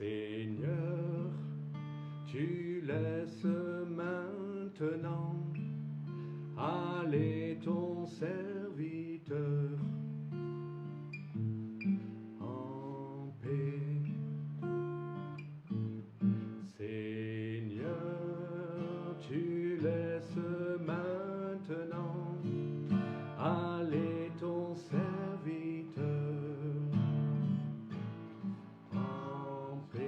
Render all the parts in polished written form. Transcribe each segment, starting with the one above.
Seigneur, tu laisses maintenant aller ton serviteur en paix. Seigneur, tu laisses maintenant aller ton serviteur en paix.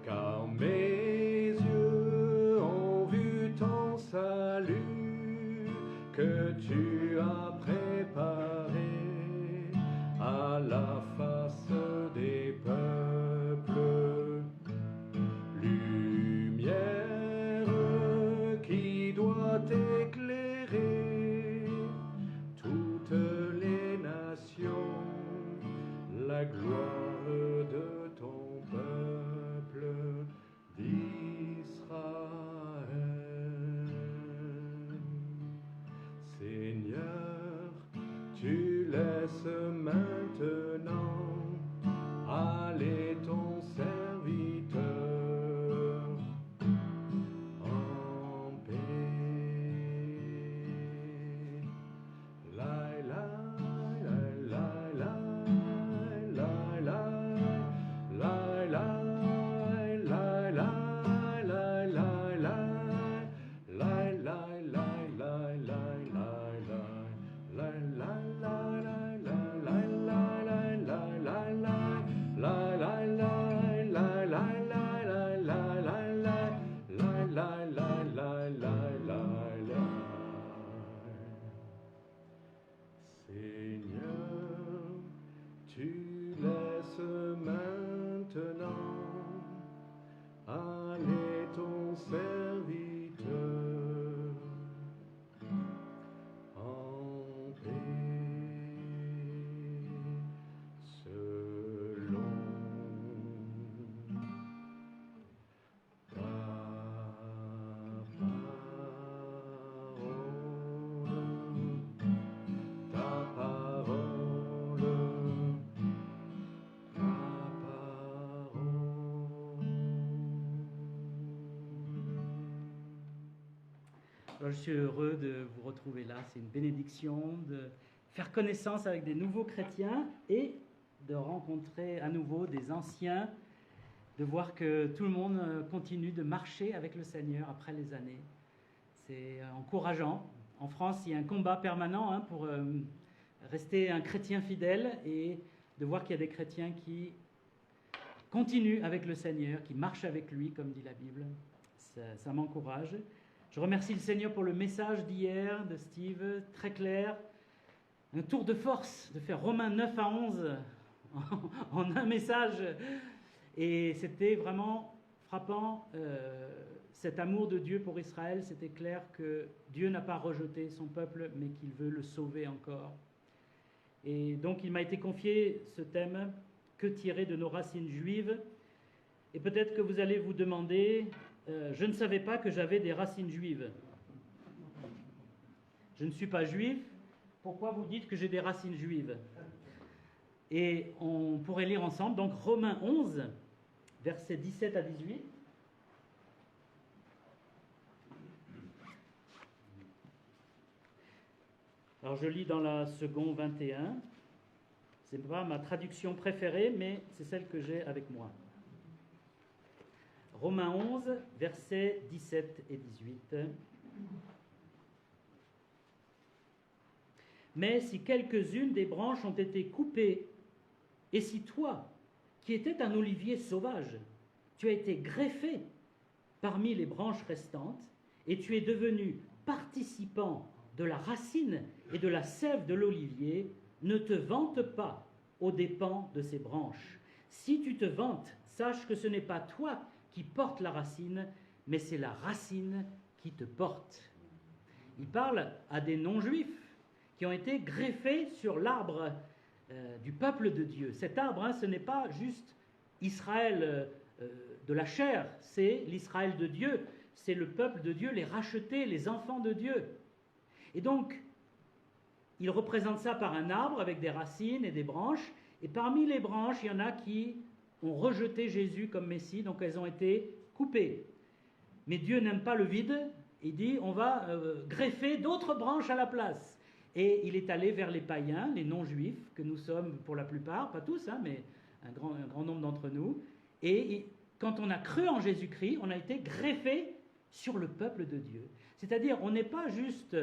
Car mes yeux ont vu ton salut que tu as préparé à la face des peuples. Lumière qui doit éclairer toutes les nations, la gloire de ton peuple d'Israël. Seigneur, tu laisses maintenant aller ton serviteur en paix. La la la la la la la la la la la la la Seigneur, tu laisses maintenant aller ton serviteur en paix, selon ta parole. Alors, je suis heureux de vous retrouver là. C'est une bénédiction de faire connaissance avec des nouveaux chrétiens et de rencontrer à nouveau des anciens, de voir que tout le monde continue de marcher avec le Seigneur après les années. C'est encourageant. En France, il y a un combat permanent pour rester un chrétien fidèle et de voir qu'il y a des chrétiens qui continuent avec le Seigneur, qui marchent avec lui, comme dit la Bible. Ça m'encourage. Je remercie le Seigneur pour le message d'hier de Steve, très clair. Un tour de force de faire Romains 9 à 11 en un message. Et c'était vraiment frappant, cet amour de Dieu pour Israël. C'était clair que Dieu n'a pas rejeté son peuple, mais qu'il veut le sauver encore. Et donc il m'a été confié ce thème, que tirer de nos racines juives. Et peut-être que vous allez vous demander, je ne savais pas que j'avais des racines juives. Je ne suis pas juif, pourquoi vous dites que j'ai des racines juives? Et on pourrait lire ensemble, donc Romains 11, versets 17 à 18. Alors je lis dans la seconde 21. Ce n'est pas ma traduction préférée, mais c'est celle que j'ai avec moi. Romains 11, versets 17 et 18. Mais si quelques-unes des branches ont été coupées, et si toi, qui étais un olivier sauvage, tu as été greffé parmi les branches restantes, et tu es devenu participant de la racine et de la sève de l'olivier, ne te vante pas aux dépens de ces branches. Si tu te vantes, sache que ce n'est pas toi qui portes la racine, mais c'est la racine qui te porte. Il parle à des non-juifs qui ont été greffés sur l'arbre du peuple de Dieu. Cet arbre, ce n'est pas juste Israël de la chair, c'est l'Israël de Dieu, c'est le peuple de Dieu, les rachetés, les enfants de Dieu. Et donc, il représente ça par un arbre avec des racines et des branches, Et parmi les branches, il y en a qui ont rejeté Jésus comme Messie, donc elles ont été coupées. Mais Dieu n'aime pas le vide, il dit on va greffer d'autres branches à la place. Et il est allé vers les païens, les non-juifs, que nous sommes pour la plupart, pas tous, hein, mais un grand nombre d'entre nous. Et quand on a cru en Jésus-Christ, on a été greffé sur le peuple de Dieu. C'est-à-dire, on n'est pas juste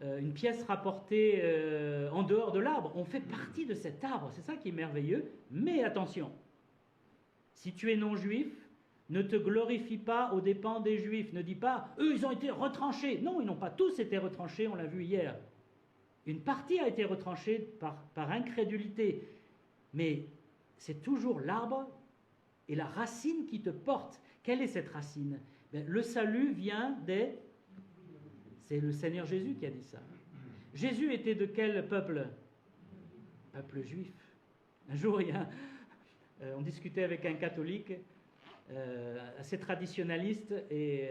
une pièce rapportée en dehors de l'arbre, on fait partie de cet arbre, c'est ça qui est merveilleux. Mais attention, si tu es non-juif, ne te glorifie pas aux dépens des juifs, ne dis pas, eux ils ont été retranchés. Non, ils n'ont pas tous été retranchés, on l'a vu hier. Une partie a été retranchée par incrédulité, mais c'est toujours l'arbre et la racine qui te porte. Quelle est cette racine? Le salut vient des... C'est le Seigneur Jésus qui a dit ça. Jésus était de quel peuple? Peuple juif. Un jour, on discutait avec un catholique assez traditionnaliste et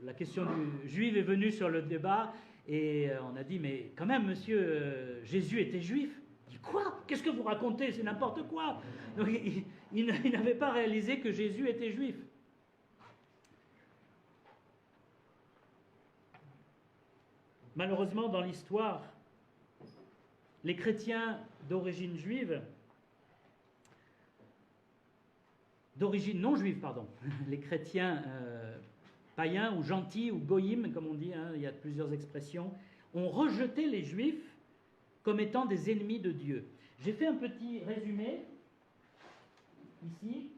la question du juif est venue sur le débat et on a dit mais quand même monsieur, Jésus était juif. Il dit quoi? Qu'est-ce que vous racontez? C'est n'importe quoi. Donc, il n'avait pas réalisé que Jésus était juif. Malheureusement, dans l'histoire, les chrétiens d'origine juive, d'origine non juive, pardon, les chrétiens païens ou gentils ou goïm, comme on dit, hein, il y a plusieurs expressions, ont rejeté les juifs comme étant des ennemis de Dieu. J'ai fait un petit résumé ici,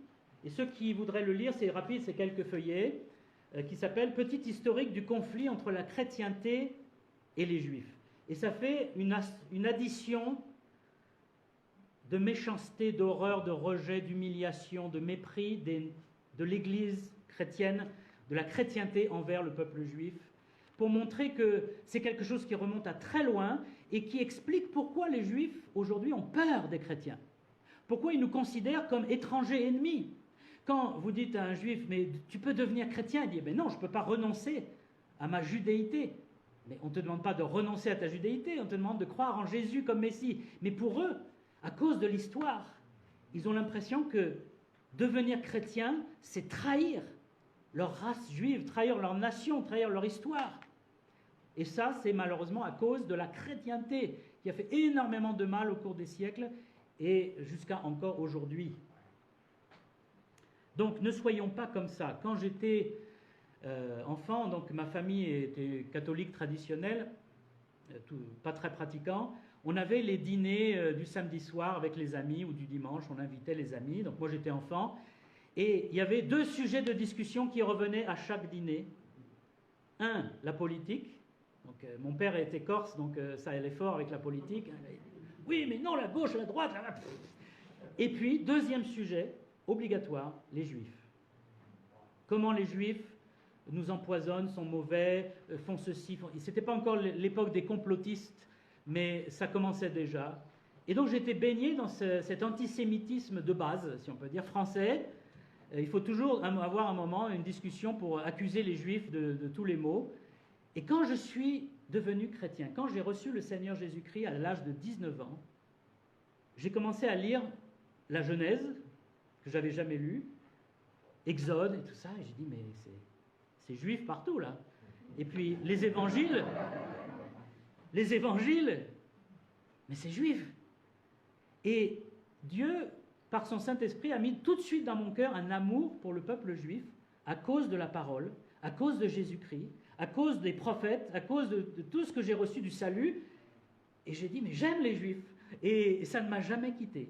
et ceux qui voudraient le lire, c'est rapide, c'est quelques feuillets, qui s'appelle « Petit historique du conflit entre la chrétienté et les juifs ». Et ça fait une addition de méchanceté, d'horreur, de rejet, d'humiliation, de mépris de l'Église chrétienne, de la chrétienté envers le peuple juif, pour montrer que c'est quelque chose qui remonte à très loin et qui explique pourquoi les juifs aujourd'hui ont peur des chrétiens. Pourquoi ils nous considèrent comme étrangers ennemis. Quand vous dites à un juif, mais tu peux devenir chrétien, il dit, mais non, je ne peux pas renoncer à ma judéité. Mais on ne te demande pas de renoncer à ta judéité, on te demande de croire en Jésus comme Messie. Mais pour eux, à cause de l'histoire, ils ont l'impression que devenir chrétien, c'est trahir leur race juive, trahir leur nation, trahir leur histoire. Et ça, c'est malheureusement à cause de la chrétienté qui a fait énormément de mal au cours des siècles et jusqu'à encore aujourd'hui. Donc ne soyons pas comme ça. Quand j'étais enfant, donc ma famille était catholique traditionnelle, pas très pratiquant, on avait les dîners du samedi soir avec les amis ou du dimanche, on invitait les amis, donc moi j'étais enfant, et il y avait deux sujets de discussion qui revenaient à chaque dîner. Un, la politique. Donc, mon père était corse, donc ça allait fort avec la politique. Oui, mais non, la gauche, la droite. Et puis, deuxième sujet, obligatoire, les juifs. Comment les juifs nous empoisonnent, sont mauvais, font ceci. Ce n'était pas encore l'époque des complotistes, mais ça commençait déjà. Et donc j'étais baigné dans cet antisémitisme de base, si on peut dire, français. Il faut toujours avoir un moment, une discussion pour accuser les juifs de tous les maux. Et quand je suis devenu chrétien, quand j'ai reçu le Seigneur Jésus-Christ à l'âge de 19 ans, j'ai commencé à lire la Genèse, que j'avais jamais lue, Exode et tout ça, et j'ai dit, mais c'est juif partout, là. Et puis, les évangiles, mais c'est juif. Et Dieu, par son Saint-Esprit, a mis tout de suite dans mon cœur un amour pour le peuple juif, à cause de la parole, à cause de Jésus-Christ, à cause des prophètes, à cause de tout ce que j'ai reçu du salut. Et j'ai dit, mais j'aime les juifs. Et ça ne m'a jamais quitté.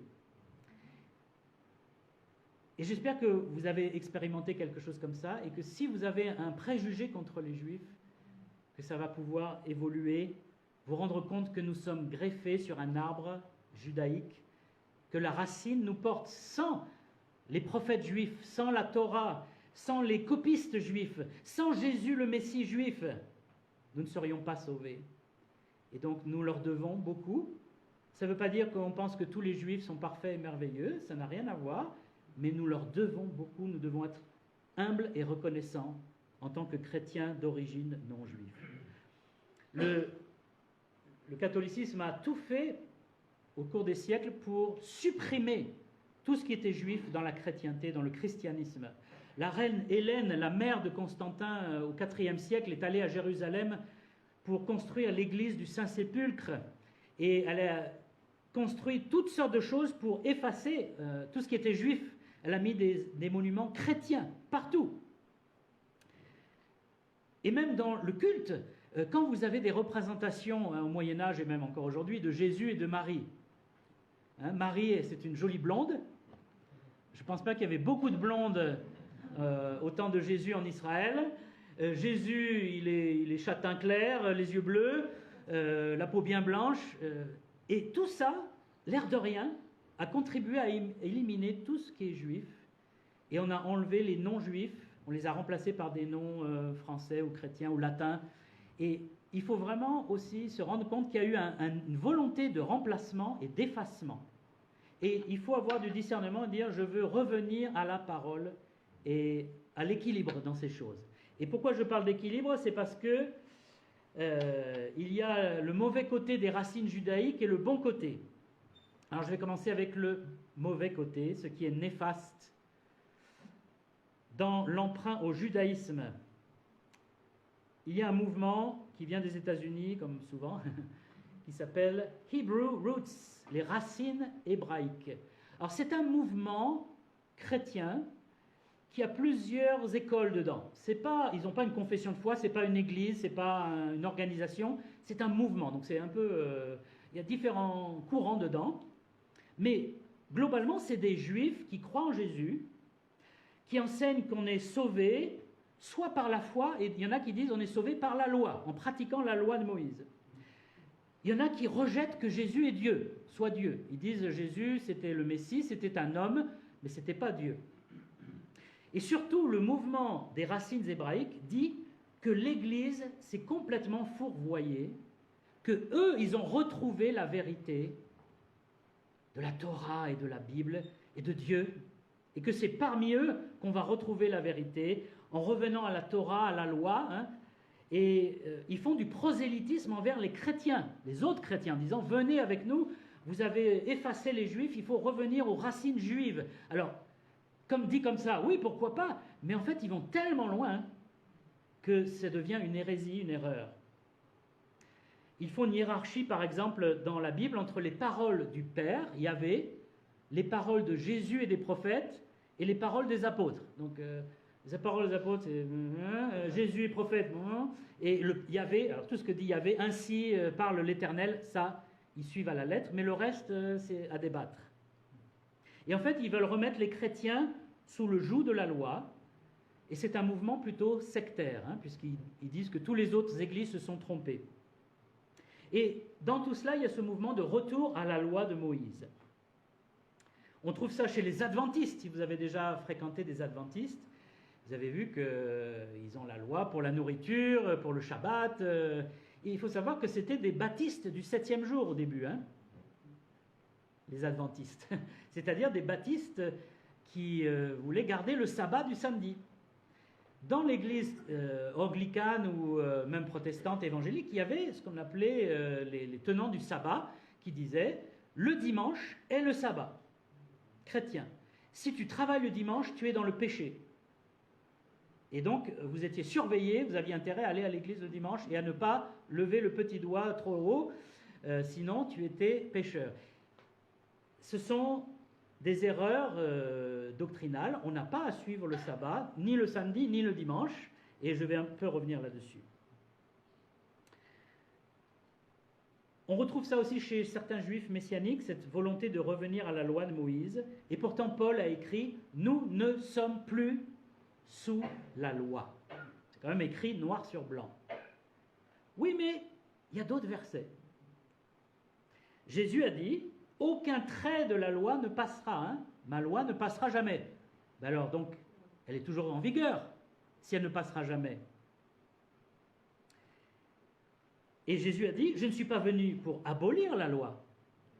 Et j'espère que vous avez expérimenté quelque chose comme ça, et que si vous avez un préjugé contre les juifs, que ça va pouvoir évoluer, vous rendre compte que nous sommes greffés sur un arbre judaïque, que la racine nous porte. Sans les prophètes juifs, sans la Torah, sans les copistes juifs, sans Jésus le Messie juif, nous ne serions pas sauvés. Et donc nous leur devons beaucoup. Ça ne veut pas dire qu'on pense que tous les juifs sont parfaits et merveilleux, ça n'a rien à voir, mais nous leur devons beaucoup, nous devons être humbles et reconnaissants en tant que chrétiens d'origine non juive. Le catholicisme a tout fait au cours des siècles pour supprimer tout ce qui était juif dans la chrétienté, dans le christianisme. La reine Hélène, la mère de Constantin au IVe siècle, est allée à Jérusalem pour construire l'église du Saint-Sépulcre. Et elle a construit toutes sortes de choses pour effacer tout ce qui était juif. Elle a mis des monuments chrétiens partout. Et même dans le culte, quand vous avez des représentations au Moyen-Âge et même encore aujourd'hui de Jésus et de Marie, Marie, c'est une jolie blonde. Je ne pense pas qu'il y avait beaucoup de blondes au temps de Jésus en Israël. Jésus, il est châtain clair, les yeux bleus, la peau bien blanche. Et tout ça, l'air de rien, a contribué à éliminer tout ce qui est juif. Et on a enlevé les non-juifs, on les a remplacés par des noms français ou chrétiens ou latins. Et il faut vraiment aussi se rendre compte qu'il y a eu une volonté de remplacement et d'effacement. Et il faut avoir du discernement et dire je veux revenir à la parole et à l'équilibre dans ces choses. Et pourquoi je parle d'équilibre? C'est parce que il y a le mauvais côté des racines judaïques et le bon côté. Alors je vais commencer avec le mauvais côté, ce qui est néfaste dans l'emprunt au judaïsme. Il y a un mouvement qui vient des États-Unis, comme souvent, qui s'appelle Hebrew Roots, les racines hébraïques. Alors c'est un mouvement chrétien qui a plusieurs écoles dedans. Ils n'ont pas une confession de foi, c'est pas une église, c'est pas une organisation, c'est un mouvement. Donc c'est un peu, il y a différents courants dedans, mais globalement c'est des Juifs qui croient en Jésus, qui enseignent qu'on est sauvé, soit par la foi, et il y en a qui disent on est sauvé par la loi, en pratiquant la loi de Moïse. Il y en a qui rejettent que Jésus est Dieu, soit Dieu. Ils disent Jésus c'était le Messie, c'était un homme, mais c'était pas Dieu. Et surtout, le mouvement des racines hébraïques dit que l'Église s'est complètement fourvoyée, que eux, ils ont retrouvé la vérité de la Torah et de la Bible et de Dieu, et que c'est parmi eux qu'on va retrouver la vérité en revenant à la Torah, à la loi, et ils font du prosélytisme envers les chrétiens, les autres chrétiens, disant venez avec nous, vous avez effacé les Juifs, il faut revenir aux racines juives. Alors, dit comme ça, oui, pourquoi pas, mais en fait, ils vont tellement loin que ça devient une hérésie, une erreur. Ils font une hiérarchie, par exemple, dans la Bible, entre les paroles du Père, Yahvé, les paroles de Jésus et des prophètes, et les paroles des apôtres. Donc, les paroles des apôtres, c'est Jésus est prophète, et Yahvé, alors tout ce que dit Yahvé, ainsi parle l'Éternel, ça, ils suivent à la lettre, mais le reste, c'est à débattre. Et en fait, ils veulent remettre les chrétiens sous le joug de la loi, et c'est un mouvement plutôt sectaire, puisqu'ils disent que tous les autres églises se sont trompées. Et dans tout cela, il y a ce mouvement de retour à la loi de Moïse. On trouve ça chez les adventistes. Si vous avez déjà fréquenté des adventistes, vous avez vu qu'ils ont la loi pour la nourriture, pour le Shabbat. Et il faut savoir que c'était des baptistes du 7e jour au début, les adventistes. C'est-à-dire des baptistes qui voulaient garder le sabbat du samedi. Dans l'église anglicane ou même protestante évangélique, il y avait ce qu'on appelait les tenants du sabbat qui disaient « le dimanche est le sabbat ». Chrétien. Si tu travailles le dimanche, tu es dans le péché. Et donc, vous étiez surveillé, vous aviez intérêt à aller à l'église le dimanche et à ne pas lever le petit doigt trop haut, sinon tu étais pécheur. Ce sont des erreurs doctrinales. On n'a pas à suivre le sabbat, ni le samedi, ni le dimanche, et je vais un peu revenir là-dessus. On retrouve ça aussi chez certains juifs messianiques, cette volonté de revenir à la loi de Moïse. Et pourtant, Paul a écrit « Nous ne sommes plus sous la loi ». C'est quand même écrit noir sur blanc. Oui, mais il y a d'autres versets. Jésus a dit « Aucun trait de la loi ne passera, ma loi ne passera jamais ». Ben alors, donc, elle est toujours en vigueur si elle ne passera jamais. Et Jésus a dit, je ne suis pas venu pour abolir la loi,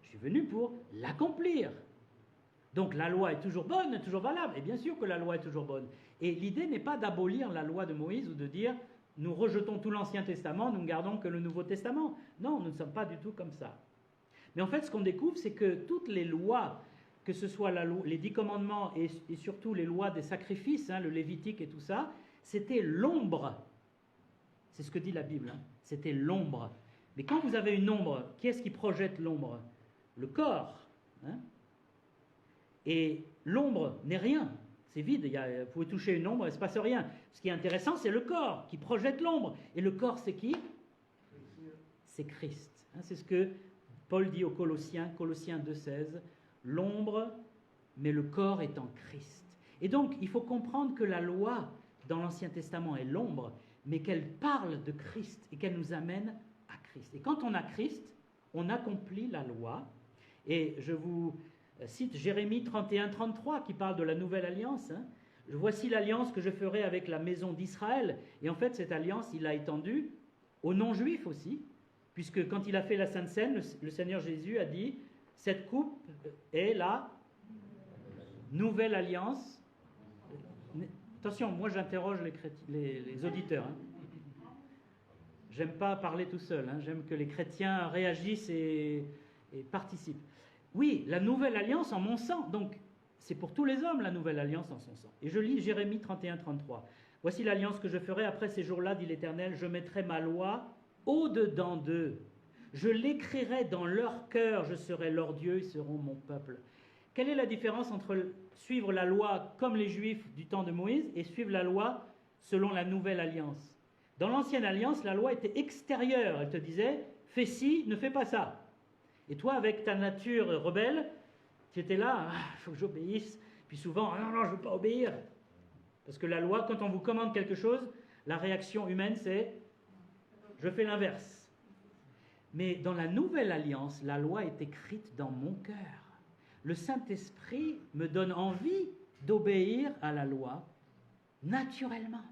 je suis venu pour l'accomplir. Donc la loi est toujours bonne, toujours valable, et bien sûr que la loi est toujours bonne. Et l'idée n'est pas d'abolir la loi de Moïse ou de dire, nous rejetons tout l'Ancien Testament, nous ne gardons que le Nouveau Testament. Non, nous ne sommes pas du tout comme ça. Mais en fait, ce qu'on découvre, c'est que toutes les lois, que ce soit les 10 commandements et surtout les lois des sacrifices, le Lévitique et tout ça, c'était l'ombre. C'est ce que dit la Bible, c'était l'ombre. Mais quand vous avez une ombre, qui est-ce qui projette l'ombre? Le corps. Et l'ombre n'est rien, c'est vide. Vous pouvez toucher une ombre, il ne se passe rien. Ce qui est intéressant, c'est le corps qui projette l'ombre. Et le corps, c'est qui? C'est Christ. C'est ce que Paul dit aux Colossiens, Colossiens 2,16, l'ombre, mais le corps est en Christ. Et donc, il faut comprendre que la loi dans l'Ancien Testament est l'ombre, mais qu'elle parle de Christ et qu'elle nous amène à Christ. Et quand on a Christ, on accomplit la loi. Et je vous cite Jérémie 31-33 qui parle de la nouvelle alliance. Voici l'alliance que je ferai avec la maison d'Israël. Et en fait, cette alliance, il l'a étendue aux non-juifs aussi, puisque quand il a fait la Sainte Seine, le Seigneur Jésus a dit, cette coupe est la nouvelle alliance. Attention, moi j'interroge les auditeurs. J'aime pas parler tout seul, j'aime que les chrétiens réagissent et participent. Oui, la nouvelle alliance en mon sang, donc c'est pour tous les hommes la nouvelle alliance en son sang. Et je lis Jérémie 31-33. Voici l'alliance que je ferai après ces jours-là, dit l'Éternel, je mettrai ma loi au-dedans d'eux. Je l'écrirai dans leur cœur, je serai leur Dieu, ils seront mon peuple. Quelle est la différence entre suivre la loi comme les Juifs du temps de Moïse et suivre la loi selon la nouvelle alliance? Dans l'ancienne alliance, la loi était extérieure. Elle te disait, fais ci, ne fais pas ça. Et toi, avec ta nature rebelle, tu étais là, il faut que j'obéisse. Puis souvent, non, je ne veux pas obéir. Parce que la loi, quand on vous commande quelque chose, la réaction humaine, c'est, je fais l'inverse. Mais dans la nouvelle alliance, la loi est écrite dans mon cœur. Le Saint-Esprit me donne envie d'obéir à la loi naturellement.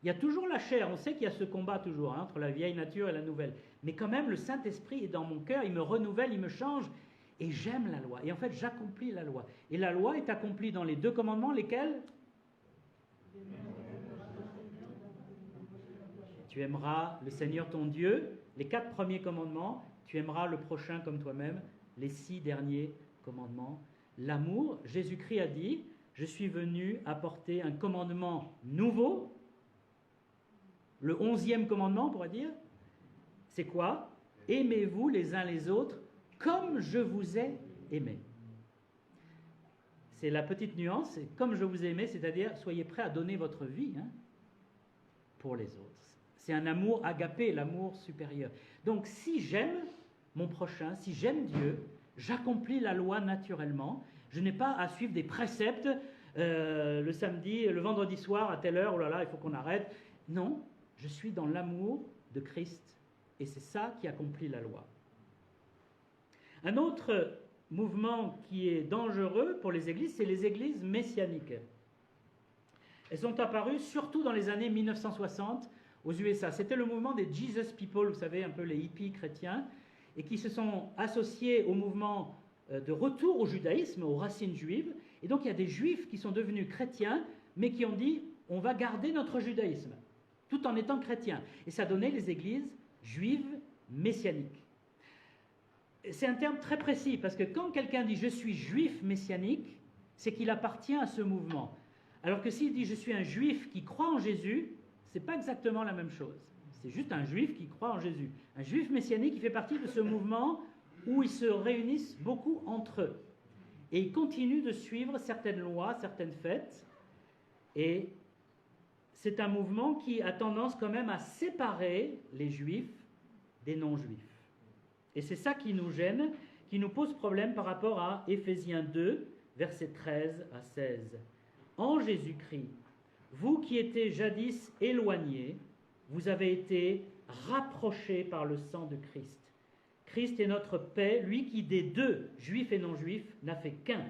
Il y a toujours la chair, on sait qu'il y a ce combat toujours entre la vieille nature et la nouvelle. Mais quand même, le Saint-Esprit est dans mon cœur, il me renouvelle, il me change, et j'aime la loi. Et en fait, j'accomplis la loi. Et la loi est accomplie dans les 2 commandements, lesquels? Tu aimeras le Seigneur ton Dieu, les 4 premiers commandements, tu aimeras le prochain comme toi-même, les 6 derniers commandements. L'amour, Jésus-Christ a dit, je suis venu apporter un commandement nouveau. Le 11e commandement, on pourrait dire, c'est quoi? Aimez-vous les uns les autres comme je vous ai aimé. C'est la petite nuance, c'est comme je vous ai aimé, c'est-à-dire soyez prêts à donner votre vie pour les autres. C'est un amour agapé, l'amour supérieur. Donc si j'aime mon prochain, si j'aime Dieu, j'accomplis la loi naturellement. Je n'ai pas à suivre des préceptes le samedi, le vendredi soir à telle heure, oh là là, il faut qu'on arrête. Non, je suis dans l'amour de Christ et c'est ça qui accomplit la loi. Un autre mouvement qui est dangereux pour les églises, c'est les églises messianiques. Elles sont apparues surtout dans les années 1960 aux USA. C'était le mouvement des Jesus People, vous savez, un peu les hippies chrétiens, et qui se sont associés au mouvement de retour au judaïsme, aux racines juives. Et donc il y a des juifs qui sont devenus chrétiens, mais qui ont dit on va garder notre judaïsme, tout en étant chrétiens. Et ça donnait les églises juives messianiques. C'est un terme très précis, parce que quand quelqu'un dit « je suis juif messianique », c'est qu'il appartient à ce mouvement. Alors que s'il dit « je suis un juif qui croit en Jésus », ce n'est pas exactement la même chose. C'est juste un juif qui croit en Jésus. Un juif messianique, il fait partie de ce mouvement où ils se réunissent beaucoup entre eux. Et ils continuent de suivre certaines lois, certaines fêtes. Et c'est un mouvement qui a tendance quand même à séparer les juifs des non-juifs. Et c'est ça qui nous gêne, qui nous pose problème par rapport à Éphésiens 2, versets 13 à 16. En Jésus-Christ, vous qui étiez jadis éloignés, vous avez été rapprochés par le sang de Christ. Christ est notre paix, lui qui des deux, juifs et non-juifs, n'a fait qu'un,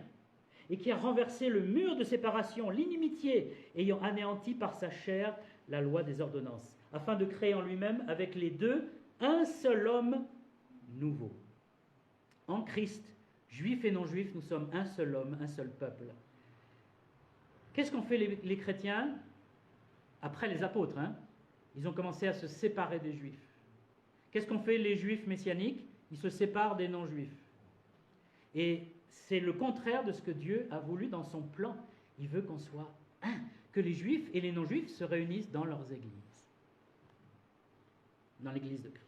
et qui a renversé le mur de séparation, l'inimitié, ayant anéanti par sa chair la loi des ordonnances, afin de créer en lui-même avec les deux un seul homme nouveau. En Christ, juifs et non-juifs, nous sommes un seul homme, un seul peuple. Qu'est-ce qu'ont fait les chrétiens après les apôtres Ils ont commencé à se séparer des juifs. Qu'est-ce qu'ont fait les juifs messianiques? Ils se séparent des non-juifs. Et c'est le contraire de ce que Dieu a voulu dans son plan. Il veut qu'on soit un, que les Juifs et les non-Juifs se réunissent dans leurs églises, dans l'église de Christ.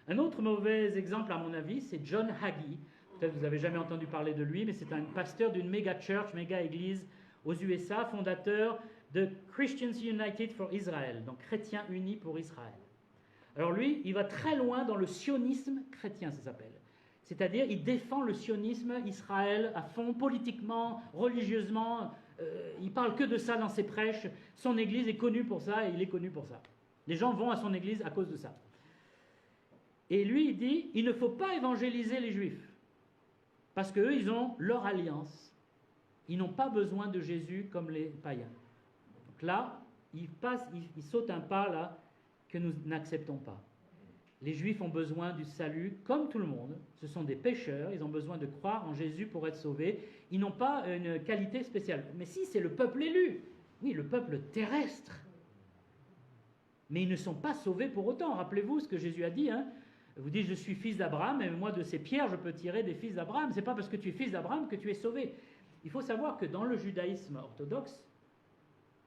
Un autre mauvais exemple, à mon avis, c'est John Hagee. Peut-être que vous n'avez jamais entendu parler de lui, mais c'est un pasteur d'une méga church, méga église aux USA, fondateur de Christians United for Israel, donc Chrétiens Unis pour Israël. Alors lui, il va très loin dans le sionisme chrétien, ça s'appelle. C'est-à-dire, il défend le sionisme Israël à fond, politiquement, religieusement. Il parle que de ça dans ses prêches. Son église est connue pour ça et il est connu pour ça. Les gens vont à son église à cause de ça. Et lui, il dit, il ne faut pas évangéliser les Juifs, parce qu'eux, ils ont leur alliance. Ils n'ont pas besoin de Jésus comme les païens. Donc là, il saute un pas là que nous n'acceptons pas. Les Juifs ont besoin du salut comme tout le monde. Ce sont des pécheurs, ils ont besoin de croire en Jésus pour être sauvés. Ils n'ont pas une qualité spéciale. Mais si, c'est le peuple élu. Oui, le peuple terrestre. Mais ils ne sont pas sauvés pour autant. Rappelez-vous ce que Jésus a dit, hein. Vous dites, je suis fils d'Abraham, et moi, de ces pierres, je peux tirer des fils d'Abraham. Ce n'est pas parce que tu es fils d'Abraham que tu es sauvé. Il faut savoir que dans le judaïsme orthodoxe,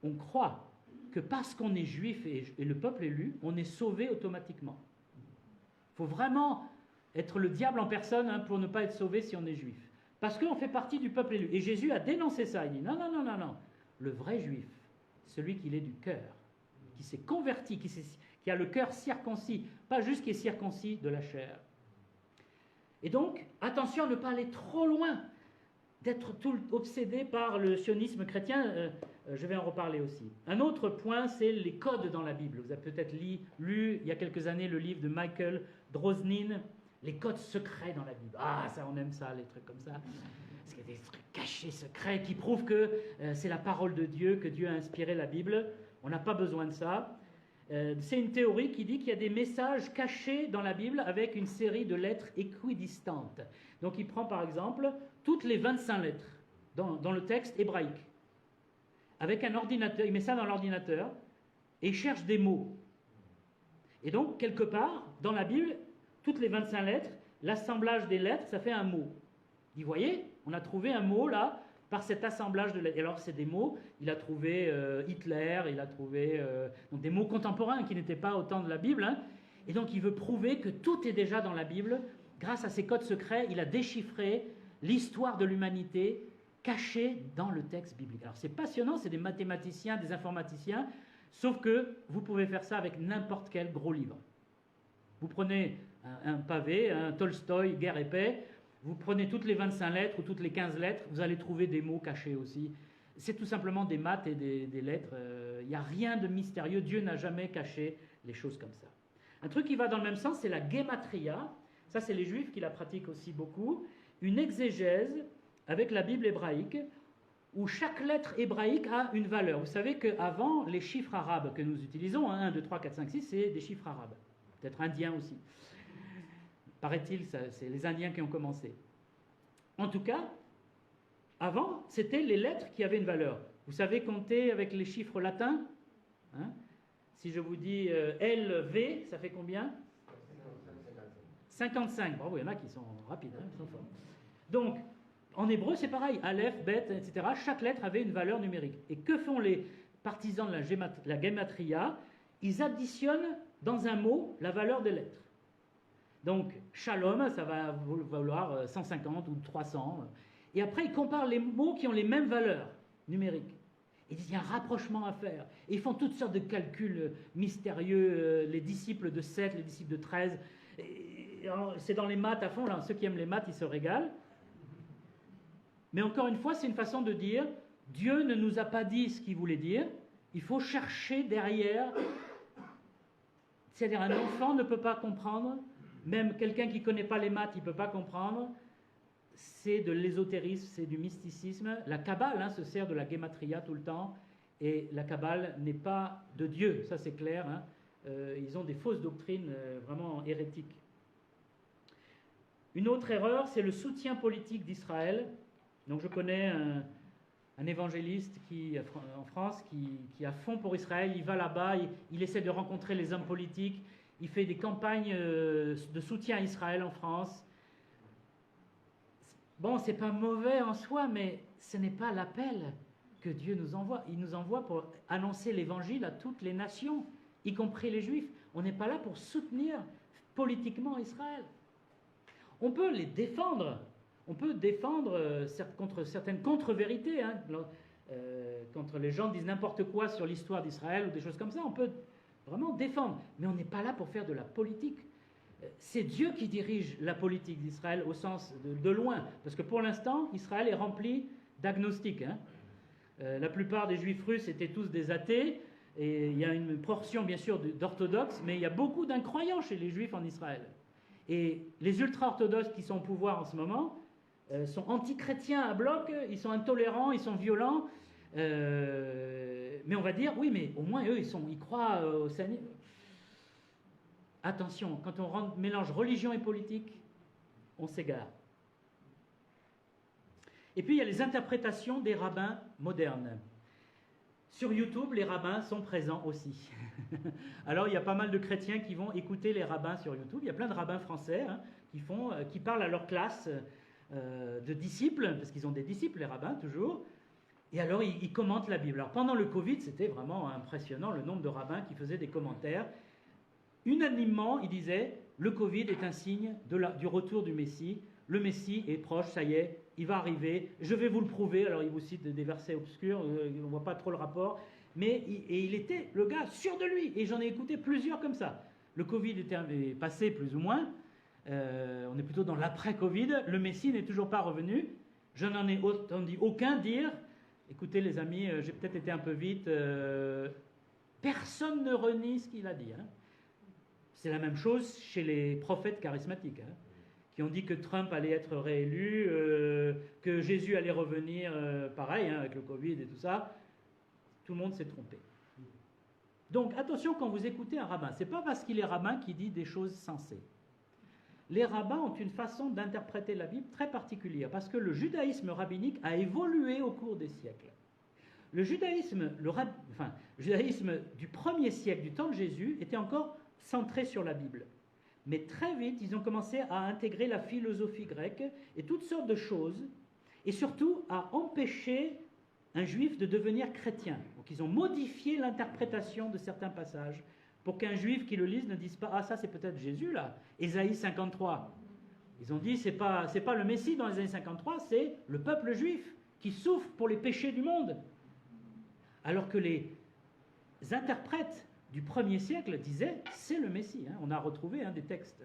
on croit que parce qu'on est juif et le peuple élu, on est sauvé automatiquement. Il faut vraiment être le diable en personne, hein, pour ne pas être sauvé si on est juif. Parce qu'on fait partie du peuple élu. Et Jésus a dénoncé ça. Il dit, non, non, non, non, non. Le vrai juif, celui qui est du cœur, qui s'est converti, qui a le cœur circoncis, pas juste qui est circoncis de la chair. Et donc, attention à ne pas aller trop loin, d'être tout obsédé par le sionisme chrétien. Je vais en reparler aussi. Un autre point, c'est les codes dans la Bible. Vous avez peut-être lu il y a quelques années le livre de Michael Drosnin, les codes secrets dans la Bible. Ah, ça, on aime ça, les trucs comme ça. Parce qu'il y a des trucs cachés, secrets, qui prouvent que c'est la parole de Dieu, que Dieu a inspiré la Bible. On n'a pas besoin de ça. C'est une théorie qui dit qu'il y a des messages cachés dans la Bible avec une série de lettres équidistantes. Donc il prend par exemple toutes les 25 lettres dans le texte hébraïque. Avec un ordinateur, il met ça dans l'ordinateur et il cherche des mots. Et donc, quelque part, dans la Bible, toutes les 25 lettres, l'assemblage des lettres, ça fait un mot. Vous voyez, on a trouvé un mot là, par cet assemblage de lettres. Et alors, c'est des mots, il a trouvé Hitler, il a trouvé donc des mots contemporains qui n'étaient pas au temps de la Bible. Hein. Et donc, il veut prouver que tout est déjà dans la Bible. Grâce à ces codes secrets, il a déchiffré l'histoire de l'humanité cachée dans le texte biblique. Alors, c'est passionnant, c'est des mathématiciens, des informaticiens, sauf que vous pouvez faire ça avec n'importe quel gros livre. Vous prenez un pavé, un Tolstoï, Guerre et paix, vous prenez toutes les 25 lettres ou toutes les 15 lettres, vous allez trouver des mots cachés aussi. C'est tout simplement des maths et des lettres. Il n'y a rien de mystérieux. Dieu n'a jamais caché les choses comme ça. Un truc qui va dans le même sens, c'est la gematria. Ça, c'est les Juifs qui la pratiquent aussi beaucoup. Une exégèse avec la Bible hébraïque, où chaque lettre hébraïque a une valeur. Vous savez qu'avant, les chiffres arabes que nous utilisons, 1, 2, 3, 4, 5, 6, c'est des chiffres arabes. Peut-être indiens aussi. Paraît-il, c'est les Indiens qui ont commencé. En tout cas, avant, c'était les lettres qui avaient une valeur. Vous savez compter avec les chiffres latins, hein? Si je vous dis LV, ça fait combien? 55. Bravo, il y en a qui sont rapides, hein, qui sont forts. Donc, en hébreu, c'est pareil. Aleph, Bet, etc. Chaque lettre avait une valeur numérique. Et que font les partisans de la gematria? Ils additionnent dans un mot la valeur des lettres. Donc, shalom, ça va valoir 150 ou 300. Et après, ils comparent les mots qui ont les mêmes valeurs numériques. Ils disent, il y a un rapprochement à faire. Et ils font toutes sortes de calculs mystérieux, les disciples de 7, les disciples de 13. C'est dans les maths à fond, là. Ceux qui aiment les maths, ils se régalent. Mais encore une fois, c'est une façon de dire, Dieu ne nous a pas dit ce qu'il voulait dire. Il faut chercher derrière. C'est-à-dire, un enfant ne peut pas comprendre. Même quelqu'un qui ne connaît pas les maths, il ne peut pas comprendre. C'est de l'ésotérisme, c'est du mysticisme. La Kabbale se sert de la gematria tout le temps. Et la Kabbale n'est pas de Dieu, ça c'est clair. Hein. Ils ont des fausses doctrines vraiment hérétiques. Une autre erreur, c'est le soutien politique d'Israël. Donc je connais un évangéliste en France qui a fond pour Israël. Il va là-bas, il essaie de rencontrer les hommes politiques. Il fait des campagnes de soutien à Israël en France. Bon, c'est pas mauvais en soi, mais ce n'est pas l'appel que Dieu nous envoie. Il nous envoie pour annoncer l'évangile à toutes les nations, y compris les Juifs. On n'est pas là pour soutenir politiquement Israël. On peut les défendre. On peut défendre contre certaines contre-vérités. Hein, quand les gens disent n'importe quoi sur l'histoire d'Israël ou des choses comme ça, on peut vraiment défendre. Mais on n'est pas là pour faire de la politique. C'est Dieu qui dirige la politique d'Israël au sens de loin. Parce que pour l'instant, Israël est rempli d'agnostiques. Hein. La plupart des Juifs russes étaient tous des athées. Et il y a une portion, bien sûr, d'orthodoxes, mais il y a beaucoup d'incroyants chez les Juifs en Israël. Et les ultra-orthodoxes qui sont au pouvoir en ce moment sont anti-chrétiens à bloc, ils sont intolérants, ils sont violents. Mais on va dire, oui, mais au moins eux, ils croient au Seigneur. Attention, quand on mélange religion et politique, on s'égare. Et puis il y a les interprétations des rabbins modernes. Sur YouTube, les rabbins sont présents aussi. Alors il y a pas mal de chrétiens qui vont écouter les rabbins sur YouTube. Il y a plein de rabbins français hein, qui parlent à leur classe de disciples, parce qu'ils ont des disciples, les rabbins, toujours. Et alors ils commentent la Bible. Alors pendant le Covid, c'était vraiment impressionnant le nombre de rabbins qui faisaient des commentaires. Unanimement, ils disaient « Le Covid est un signe du retour du Messie. Le Messie est proche, ça y est, il va arriver. Je vais vous le prouver. » Alors, ils vous citent des versets obscurs, on ne voit pas trop le rapport. Mais il était, le gars, sûr de lui. Et j'en ai écouté plusieurs comme ça. Le Covid est passé, plus ou moins. On est plutôt dans l'après-Covid. Le Messie n'est toujours pas revenu. Je n'en ai entendu aucun dire « Écoutez, les amis, j'ai peut-être été un peu vite. Personne ne renie ce qu'il a dit. Hein. » C'est la même chose chez les prophètes charismatiques, hein, qui ont dit que Trump allait être réélu, que Jésus allait revenir, pareil, hein, avec le Covid et tout ça. Tout le monde s'est trompé. Donc attention quand vous écoutez un rabbin, ce n'est pas parce qu'il est rabbin qu'il dit des choses sensées. Les rabbins ont une façon d'interpréter la Bible très particulière, parce que le judaïsme rabbinique a évolué au cours des siècles. Le judaïsme du 1er siècle, du temps de Jésus, était encore centré sur la Bible. Mais très vite, ils ont commencé à intégrer la philosophie grecque et toutes sortes de choses, et surtout à empêcher un juif de devenir chrétien. Donc ils ont modifié l'interprétation de certains passages pour qu'un juif qui le lise ne dise pas « Ah, ça c'est peut-être Jésus là, Ésaïe 53 ». Ils ont dit « C'est pas le Messie dans Ésaïe 53, c'est le peuple juif qui souffre pour les péchés du monde ». Alors que les interprètes du 1er siècle disaient c'est le Messie. Hein. On a retrouvé des textes.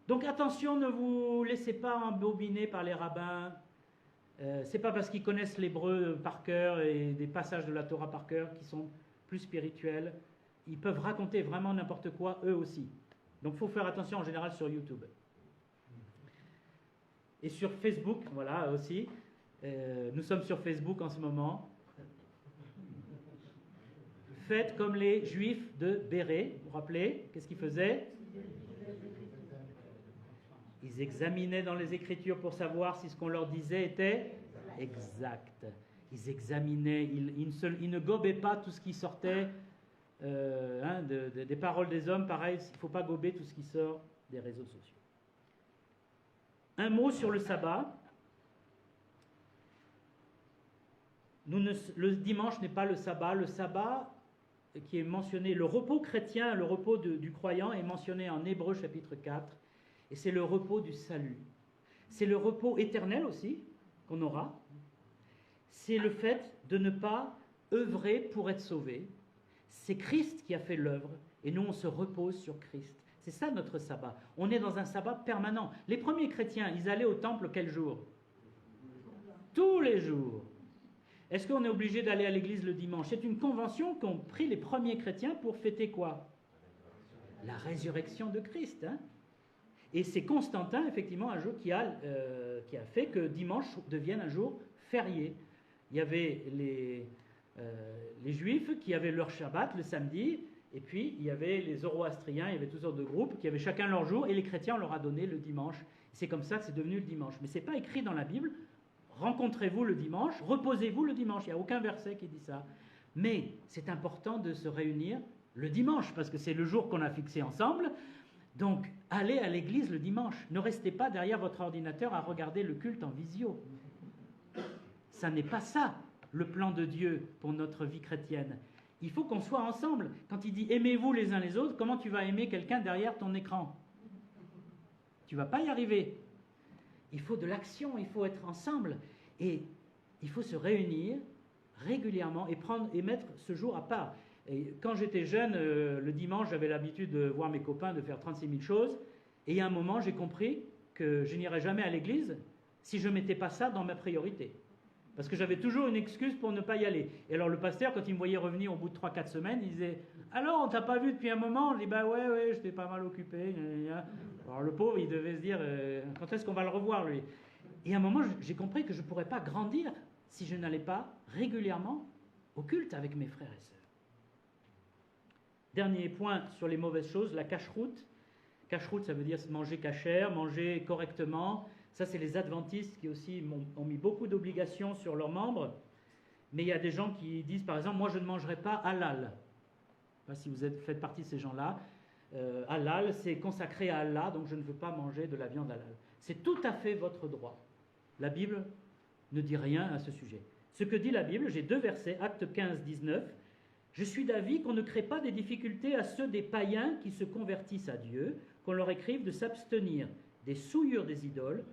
Donc attention, ne vous laissez pas embobiner par les rabbins. C'est pas parce qu'ils connaissent l'hébreu par cœur et des passages de la Torah par cœur qui sont plus spirituels. Ils peuvent raconter vraiment n'importe quoi eux aussi. Donc il faut faire attention en général sur YouTube. Et sur Facebook, voilà aussi. Nous sommes sur Facebook en ce moment. Faites comme les Juifs de Bérée. Vous vous rappelez? Qu'est-ce qu'ils faisaient? Ils examinaient dans les Écritures pour savoir si ce qu'on leur disait était exact. Ils examinaient, ils ne gobaient pas tout ce qui sortait des paroles des hommes. Pareil, il ne faut pas gober tout ce qui sort des réseaux sociaux. Un mot sur le sabbat. Le dimanche n'est pas le sabbat. Le sabbat qui est mentionné, le repos chrétien, le repos du croyant est mentionné en Hébreux chapitre 4, et c'est le repos du salut. C'est le repos éternel aussi qu'on aura. C'est le fait de ne pas œuvrer pour être sauvé. C'est Christ qui a fait l'œuvre, et nous on se repose sur Christ. C'est ça notre sabbat. On est dans un sabbat permanent. Les premiers chrétiens, ils allaient au temple quel jour? Tous les jours. Est-ce qu'on est obligé d'aller à l'église le dimanche? C'est une convention qu'ont pris les premiers chrétiens pour fêter quoi? La résurrection de Christ. Hein. Et c'est Constantin, effectivement, un jour qui a fait que dimanche devienne un jour férié. Il y avait les Juifs qui avaient leur Shabbat le samedi, et puis il y avait les Zoroastriens, il y avait toutes sortes de groupes qui avaient chacun leur jour, et les chrétiens, on leur a donné le dimanche. C'est comme ça que c'est devenu le dimanche. Mais ce n'est pas écrit dans la Bible. Rencontrez-vous le dimanche, reposez-vous le dimanche. Il n'y a aucun verset qui dit ça. Mais c'est important de se réunir le dimanche, parce que c'est le jour qu'on a fixé ensemble. Donc, allez à l'église le dimanche. Ne restez pas derrière votre ordinateur à regarder le culte en visio. Ça n'est pas ça, le plan de Dieu pour notre vie chrétienne. Il faut qu'on soit ensemble. Quand il dit « aimez-vous les uns les autres », comment tu vas aimer quelqu'un derrière ton écran? Tu ne vas pas y arriver. Il faut de l'action, il faut être ensemble. Et il faut se réunir régulièrement et mettre ce jour à part. Et quand j'étais jeune, le dimanche, j'avais l'habitude de voir mes copains, de faire 36 000 choses. Et il y a un moment, j'ai compris que je n'irais jamais à l'église si je ne mettais pas ça dans ma priorité. Parce que j'avais toujours une excuse pour ne pas y aller. Et alors le pasteur, quand il me voyait revenir au bout de 3-4 semaines, il disait « Alors, on t'a pas vu depuis un moment ?» Je dis « Bah ouais, j'étais pas mal occupé. » Alors le pauvre, il devait se dire « Quand est-ce qu'on va le revoir, lui ?» Et à un moment, j'ai compris que je ne pourrais pas grandir si je n'allais pas régulièrement au culte avec mes frères et sœurs. Dernier point sur les mauvaises choses, la cacheroute. Cacheroute, ça veut dire manger cachère, manger correctement. Ça, c'est les adventistes qui aussi ont mis beaucoup d'obligations sur leurs membres. Mais il y a des gens qui disent, par exemple, moi je ne mangerai pas halal. Je ne sais pas si vous faites partie de ces gens-là. Halal, c'est consacré à Allah, donc je ne veux pas manger de la viande halal. C'est tout à fait votre droit. La Bible ne dit rien à ce sujet. Ce que dit la Bible, j'ai 2 versets, Actes 15, 19. Je suis d'avis qu'on ne crée pas des difficultés à ceux des païens qui se convertissent à Dieu, qu'on leur écrive de s'abstenir des souillures des idoles,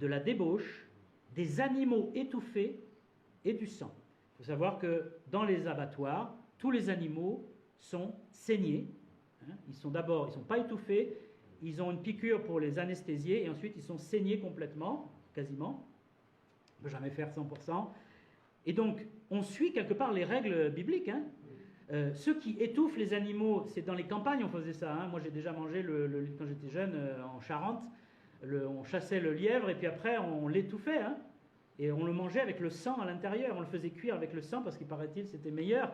de la débauche, des animaux étouffés et du sang. Il faut savoir que dans les abattoirs, tous les animaux sont saignés. Ils sont pas étouffés, ils ont une piqûre pour les anesthésier et ensuite ils sont saignés complètement, quasiment. On ne peut jamais faire 100%. Et donc, on suit quelque part les règles bibliques. Ceux qui étouffent les animaux, c'est dans les campagnes on faisait ça. Moi j'ai déjà mangé, quand j'étais jeune, en Charente, on chassait le lièvre et puis après on l'étouffait. Et on le mangeait avec le sang à l'intérieur. On le faisait cuire avec le sang parce qu'il paraît-il c'était meilleur.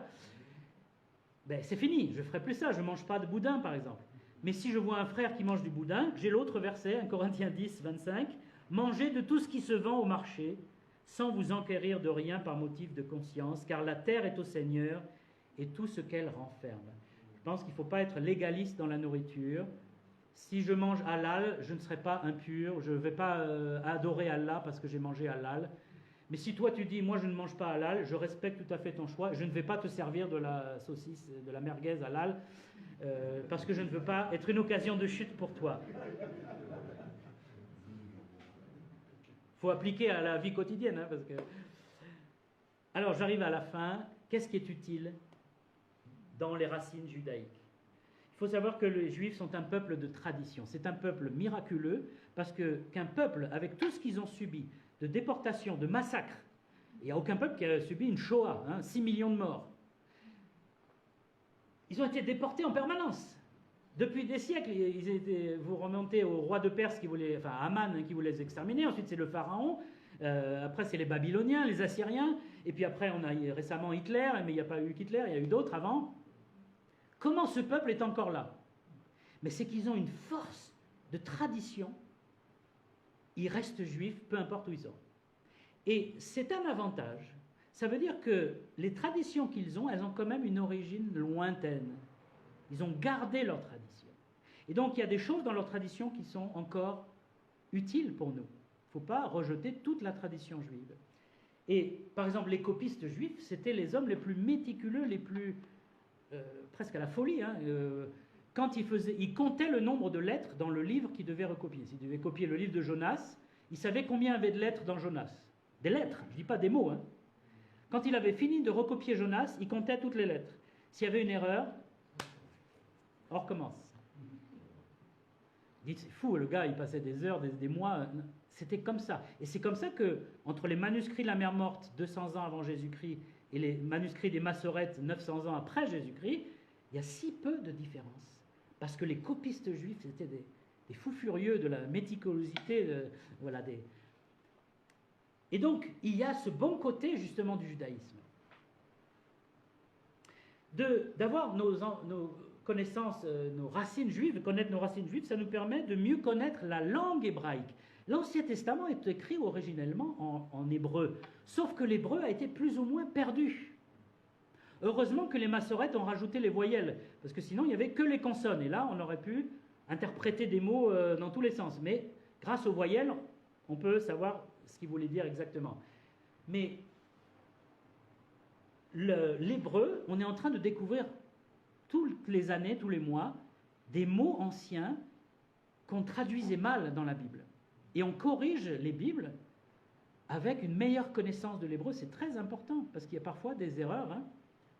Ben, c'est fini, je ne ferai plus ça. Je ne mange pas de boudin par exemple. Mais si je vois un frère qui mange du boudin, j'ai l'autre verset, 1 Corinthiens 10, 25. Mangez de tout ce qui se vend au marché, sans vous enquérir de rien par motif de conscience, car la terre est au Seigneur et tout ce qu'elle renferme. Je pense qu'il ne faut pas être légaliste dans la nourriture. Si je mange halal, je ne serai pas impur, je ne vais pas adorer Allah parce que j'ai mangé halal. Mais si toi tu dis, moi je ne mange pas halal, je respecte tout à fait ton choix, je ne vais pas te servir de la saucisse, de la merguez halal, parce que je ne veux pas être une occasion de chute pour toi. Il faut appliquer à la vie quotidienne. Parce que... Alors j'arrive à la fin. Qu'est-ce qui est utile dans les racines judaïques? Il faut savoir que les Juifs sont un peuple de tradition. C'est un peuple miraculeux parce qu'un peuple, avec tout ce qu'ils ont subi, de déportation, de massacres, il n'y a aucun peuple qui a subi une Shoah, 6 millions de morts. Ils ont été déportés en permanence. Depuis des siècles, vous remontez au roi de Perse qui voulait, enfin Aman qui voulait les exterminer, ensuite c'est le pharaon, après c'est les Babyloniens, les Assyriens, et puis après on a récemment Hitler, mais il n'y a pas eu qu'Hitler, il y a eu d'autres avant. Comment ce peuple est encore là? Mais c'est qu'ils ont une force de tradition, ils restent juifs, peu importe où ils sont. Et c'est un avantage, ça veut dire que les traditions qu'ils ont, elles ont quand même une origine lointaine. Ils ont gardé leur tradition. Et donc, il y a des choses dans leur tradition qui sont encore utiles pour nous. Il ne faut pas rejeter toute la tradition juive. Et, par exemple, les copistes juifs, c'était les hommes les plus méticuleux, les plus... presque à la folie. Quand ils comptaient le nombre de lettres dans le livre qu'ils devaient recopier. S'ils devaient copier le livre de Jonas, ils savaient combien il y avait de lettres dans Jonas. Des lettres, je ne dis pas des mots. Quand il avait fini de recopier Jonas, il comptait toutes les lettres. S'il y avait une erreur... on recommence. Dites, c'est fou, le gars, il passait des heures, des mois. C'était comme ça. Et c'est comme ça que, entre les manuscrits de la mer Morte, 200 ans avant Jésus-Christ, et les manuscrits des Massorètes, 900 ans après Jésus-Christ, il y a si peu de différence. Parce que les copistes juifs, c'était des fous furieux de la méticulosité. Et donc, il y a ce bon côté, justement, du judaïsme. D'avoir nos connaissance, nos racines juives, connaître nos racines juives, ça nous permet de mieux connaître la langue hébraïque. L'Ancien Testament est écrit originellement en hébreu, sauf que l'hébreu a été plus ou moins perdu. Heureusement que les Massorètes ont rajouté les voyelles, parce que sinon il n'y avait que les consonnes, et là on aurait pu interpréter des mots dans tous les sens. Mais grâce aux voyelles, on peut savoir ce qu'il voulait dire exactement. Mais l'hébreu, on est en train de découvrir toutes les années, tous les mois, des mots anciens qu'on traduisait mal dans la Bible. Et on corrige les Bibles avec une meilleure connaissance de l'hébreu. C'est très important, parce qu'il y a parfois des erreurs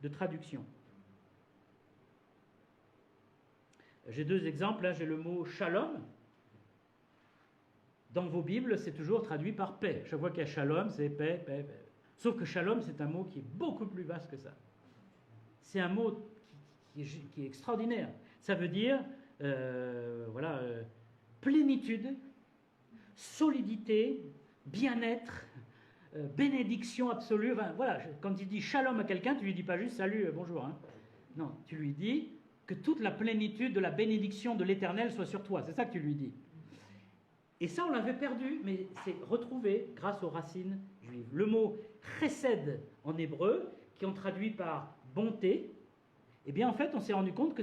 de traduction. J'ai deux exemples. Là, j'ai le mot shalom. Dans vos Bibles, c'est toujours traduit par paix. Chaque fois qu'il y a shalom, c'est paix, paix, paix. Sauf que shalom, c'est un mot qui est beaucoup plus vaste que ça. C'est un mot qui est extraordinaire. Ça veut dire plénitude, solidité, bien-être, bénédiction absolue. Enfin, voilà, quand il dit shalom à quelqu'un, tu lui dis pas juste salut, bonjour. Non, tu lui dis que toute la plénitude de la bénédiction de l'Éternel soit sur toi. C'est ça que tu lui dis. Et ça, on l'avait perdu, mais c'est retrouvé grâce aux racines juives. Le mot chesed en hébreu, qui on traduit par bonté, eh bien, en fait, on s'est rendu compte que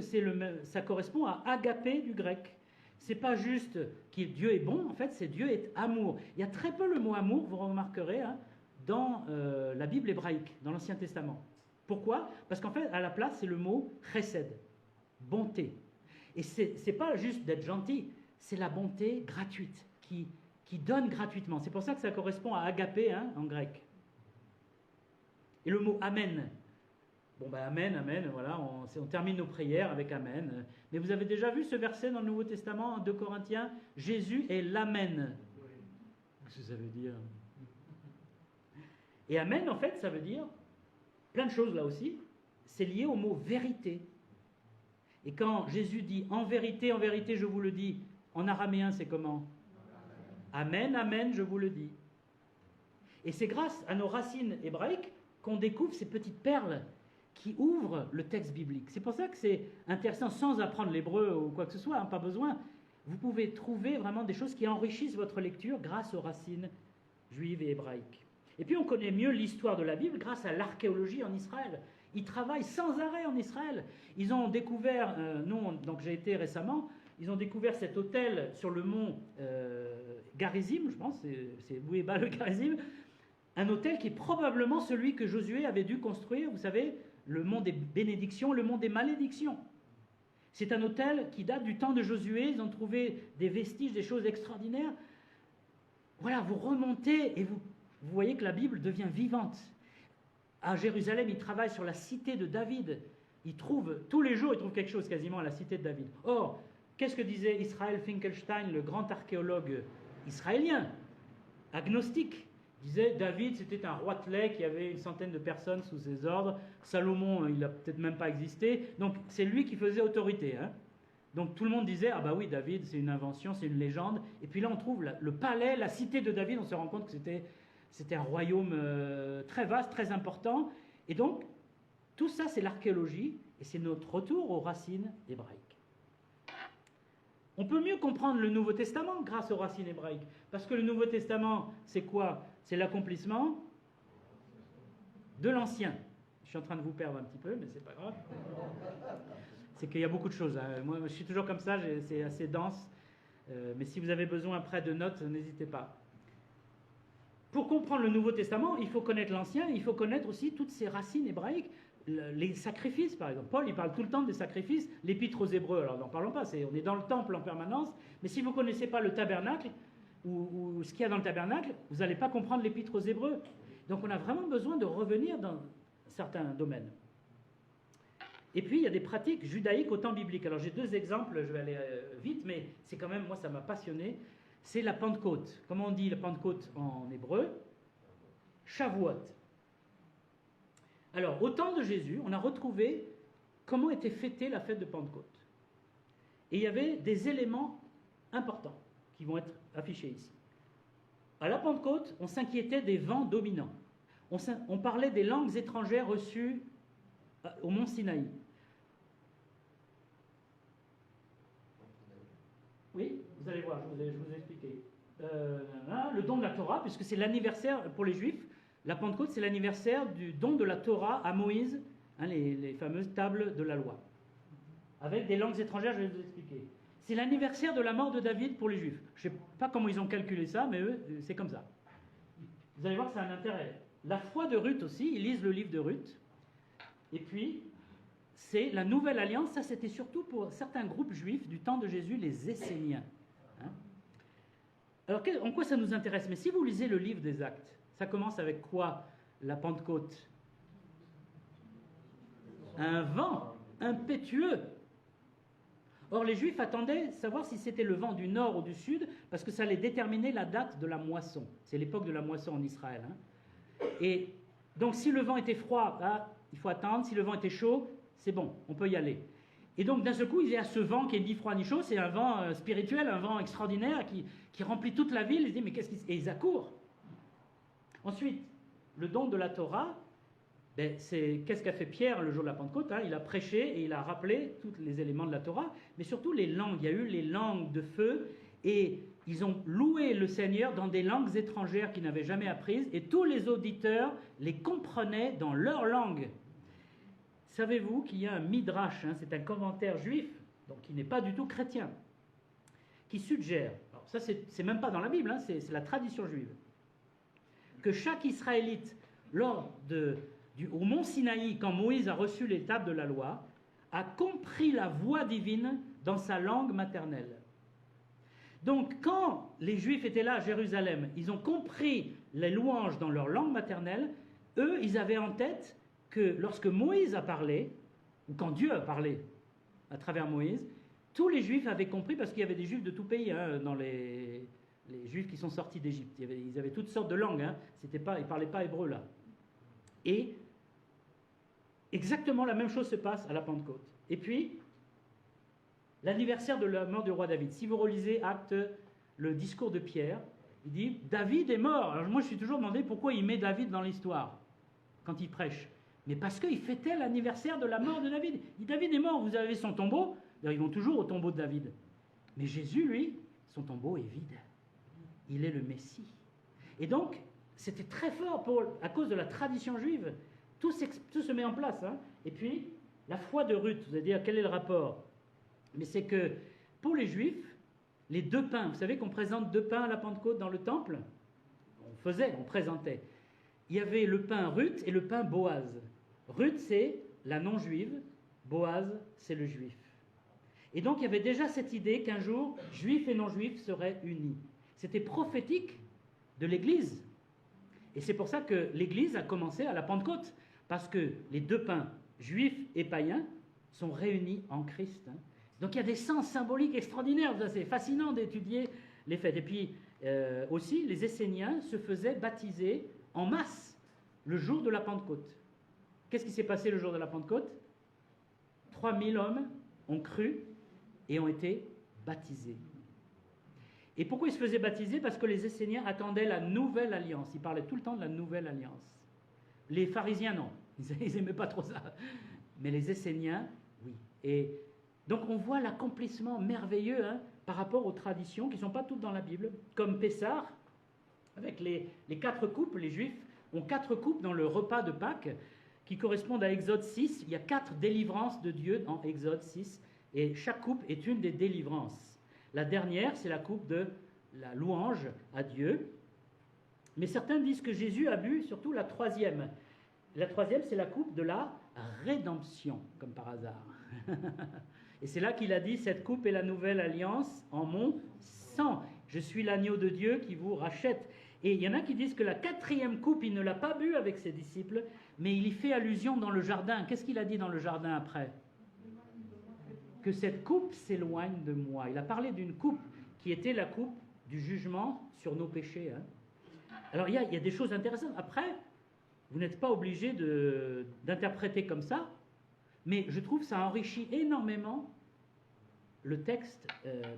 ça correspond à agapé du grec. C'est pas juste que Dieu est bon, en fait, c'est Dieu est amour. Il y a très peu le mot amour, vous remarquerez, dans la Bible hébraïque, dans l'Ancien Testament. Pourquoi? Parce qu'en fait, à la place, c'est le mot chesed, bonté. Et c'est pas juste d'être gentil, c'est la bonté gratuite, qui donne gratuitement. C'est pour ça que ça correspond à agapé en grec. Et le mot amen. Bon, ben amen, amen, voilà, on termine nos prières avec amen. Mais vous avez déjà vu ce verset dans le Nouveau Testament, en 2 Corinthiens, Jésus est l'amen. Qu'est-ce que ça veut dire? Et amen, en fait, ça veut dire plein de choses là aussi. C'est lié au mot vérité. Et quand Jésus dit en vérité, je vous le dis, en araméen, c'est comment? Amen, amen, je vous le dis. Et c'est grâce à nos racines hébraïques qu'on découvre ces petites perles qui ouvrent le texte biblique. C'est pour ça que c'est intéressant, sans apprendre l'hébreu ou quoi que ce soit, pas besoin. Vous pouvez trouver vraiment des choses qui enrichissent votre lecture grâce aux racines juives et hébraïques. Et puis on connaît mieux l'histoire de la Bible grâce à l'archéologie en Israël. Ils travaillent sans arrêt en Israël. Ils ont découvert, donc j'ai été récemment, ils ont découvert cet hôtel sur le mont Garizim, je pense, c'est Bouéba le Garizim, un hôtel qui est probablement celui que Josué avait dû construire, vous savez, le mont des bénédictions, le mont des malédictions. C'est un hôtel qui date du temps de Josué, ils ont trouvé des vestiges, des choses extraordinaires. Voilà, vous remontez et vous voyez que la Bible devient vivante. À Jérusalem, ils travaillent sur la cité de David. Ils trouvent, tous les jours, ils trouvent quelque chose quasiment à la cité de David. Or, qu'est-ce que disait Israël Finkelstein, le grand archéologue israélien, agnostique? Il disait David, c'était un roitelet qui avait une centaine de personnes sous ses ordres. Salomon, il n'a peut-être même pas existé. Donc, c'est lui qui faisait autorité. Donc, tout le monde disait ah bah oui, David, c'est une invention, c'est une légende. Et puis là, on trouve le palais, la cité de David. On se rend compte que c'était un royaume très vaste, très important. Et donc, tout ça, c'est l'archéologie. Et c'est notre retour aux racines hébraïques. On peut mieux comprendre le Nouveau Testament grâce aux racines hébraïques. Parce que le Nouveau Testament, c'est quoi? C'est l'accomplissement de l'Ancien. Je suis en train de vous perdre un petit peu, mais c'est pas grave. C'est qu'il y a beaucoup de choses. Moi, je suis toujours comme ça, c'est assez dense. Mais si vous avez besoin après de notes, n'hésitez pas. Pour comprendre le Nouveau Testament, il faut connaître l'Ancien, il faut connaître aussi toutes ces racines hébraïques. Les sacrifices, par exemple. Paul, il parle tout le temps des sacrifices. L'Épître aux Hébreux, alors n'en parlons pas, on est dans le temple en permanence. Mais si vous ne connaissez pas le tabernacle, ou ce qu'il y a dans le tabernacle, vous n'allez pas comprendre l'Épître aux Hébreux. Donc on a vraiment besoin de revenir dans certains domaines. Et puis il y a des pratiques judaïques au temps biblique. Alors j'ai deux exemples, je vais aller vite, mais c'est quand même, moi ça m'a passionné. C'est la Pentecôte. Comment on dit la Pentecôte en hébreu? Shavuot. Alors, au temps de Jésus, on a retrouvé comment était fêtée la fête de Pentecôte. Et il y avait des éléments importants qui vont être affichés ici. À la Pentecôte, on s'inquiétait des vents dominants. On parlait des langues étrangères reçues au mont Sinaï. Oui, vous allez voir, je vous ai expliqué. Le don de la Torah, puisque c'est l'anniversaire pour les Juifs. La Pentecôte, c'est l'anniversaire du don de la Torah à Moïse, les fameuses tables de la loi. Avec des langues étrangères, je vais vous expliquer. c'est l'anniversaire de la mort de David pour les Juifs. Je ne sais pas comment ils ont calculé ça, mais eux, c'est comme ça. Vous allez voir, c'est un intérêt. La foi de Ruth aussi, ils lisent le livre de Ruth. Et puis, c'est la nouvelle alliance. Ça, c'était surtout pour certains groupes juifs du temps de Jésus, les Esséniens. Hein? Alors, en quoi ça nous intéresse? Mais si vous lisez le livre des Actes, ça commence avec quoi, la Pentecôte? Un vent impétueux. Or, les Juifs attendaient savoir si c'était le vent du nord ou du sud, parce que ça allait déterminer la date de la moisson. C'est l'époque de la moisson en Israël. Hein. Et donc, si le vent était froid, là, il faut attendre. Si le vent était chaud, c'est bon, on peut y aller. Et donc, d'un seul coup, il y a ce vent qui est ni froid ni chaud, c'est un vent spirituel, un vent extraordinaire qui remplit toute la ville. Ils disent, mais qu'est-ce qui... Et ils accourent. Ensuite, le don de la Torah, ben, qu'est-ce qu'a fait Pierre le jour de la Pentecôte, hein? Il a prêché et il a rappelé tous les éléments de la Torah, mais surtout les langues. Il y a eu les langues de feu et ils ont loué le Seigneur dans des langues étrangères qu'ils n'avaient jamais apprises et tous les auditeurs les comprenaient dans leur langue. Savez-vous qu'il y a un midrash, hein, c'est un commentaire juif, donc qui n'est pas du tout chrétien, qui suggère, alors ça c'est même pas dans la Bible, hein, c'est la tradition juive, que chaque Israélite, au mont Sinaï, quand Moïse a reçu les tables de la loi, a compris la voix divine dans sa langue maternelle. Donc, quand les Juifs étaient là à Jérusalem, ils ont compris les louanges dans leur langue maternelle, eux, ils avaient en tête que lorsque Moïse a parlé, ou quand Dieu a parlé à travers Moïse, tous les Juifs avaient compris, parce qu'il y avait des Juifs de tout pays, hein, dans les Juifs qui sont sortis d'Égypte. Ils avaient toutes sortes de langues, hein. Ils ne parlaient pas hébreu là. Et exactement la même chose se passe à la Pentecôte. Et puis, l'anniversaire de la mort du roi David. Si vous relisez Actes, le discours de Pierre, il dit « David est mort ». Alors moi, je suis toujours demandé pourquoi il met David dans l'histoire, quand il prêche. Mais parce qu'il fêtait l'anniversaire de la mort de David. Il dit « David est mort, vous avez son tombeau ». D'ailleurs, ils vont toujours au tombeau de David. Mais Jésus, lui, son tombeau est vide. Il est le Messie. Et donc, c'était très fort à cause de la tradition juive. Tout se met en place. Hein. Et puis, la foi de Ruth, vous allez dire, quel est le rapport? Mais c'est que, pour les Juifs, les deux pains, vous savez qu'on présente deux pains à la Pentecôte dans le temple? On présentait. Il y avait le pain Ruth et le pain Boaz. Ruth, c'est la non-juive. Boaz, c'est le juif. Et donc, il y avait déjà cette idée qu'un jour, juifs et non-juifs seraient unis. C'était prophétique de l'Église. Et c'est pour ça que l'Église a commencé à la Pentecôte, parce que les deux pains, juifs et païens, sont réunis en Christ. Hein. Donc il y a des sens symboliques extraordinaires. C'est fascinant d'étudier les fêtes. Et puis aussi, les Esséniens se faisaient baptiser en masse le jour de la Pentecôte. Qu'est-ce qui s'est passé le jour de la Pentecôte? 3000 hommes ont cru et ont été baptisés. Et pourquoi ils se faisaient baptiser? Parce que les Esséniens attendaient la nouvelle alliance. Ils parlaient tout le temps de la nouvelle alliance. Les pharisiens, non. Ils n'aimaient pas trop ça. Mais les Esséniens, oui. Et donc on voit l'accomplissement merveilleux, hein, par rapport aux traditions qui ne sont pas toutes dans la Bible. Comme Pessah, avec les 4 coupes, les Juifs ont 4 coupes dans le repas de Pâques qui correspondent à Exode 6. Il y a 4 délivrances de Dieu dans Exode 6. Et chaque coupe est une des délivrances. La dernière, c'est la coupe de la louange à Dieu. Mais certains disent que Jésus a bu surtout la 3e. La 3e, c'est la coupe de la rédemption, comme par hasard. Et c'est là qu'il a dit, cette coupe est la nouvelle alliance en mon sang. Je suis l'agneau de Dieu qui vous rachète. Et il y en a qui disent que la 4e coupe, il ne l'a pas bu avec ses disciples, mais il y fait allusion dans le jardin. Qu'est-ce qu'il a dit dans le jardin après? Que cette coupe s'éloigne de moi. Il a parlé d'une coupe qui était la coupe du jugement sur nos péchés. Hein. Alors il y a des choses intéressantes. Après, vous n'êtes pas obligé d'interpréter comme ça, mais je trouve que ça enrichit énormément le texte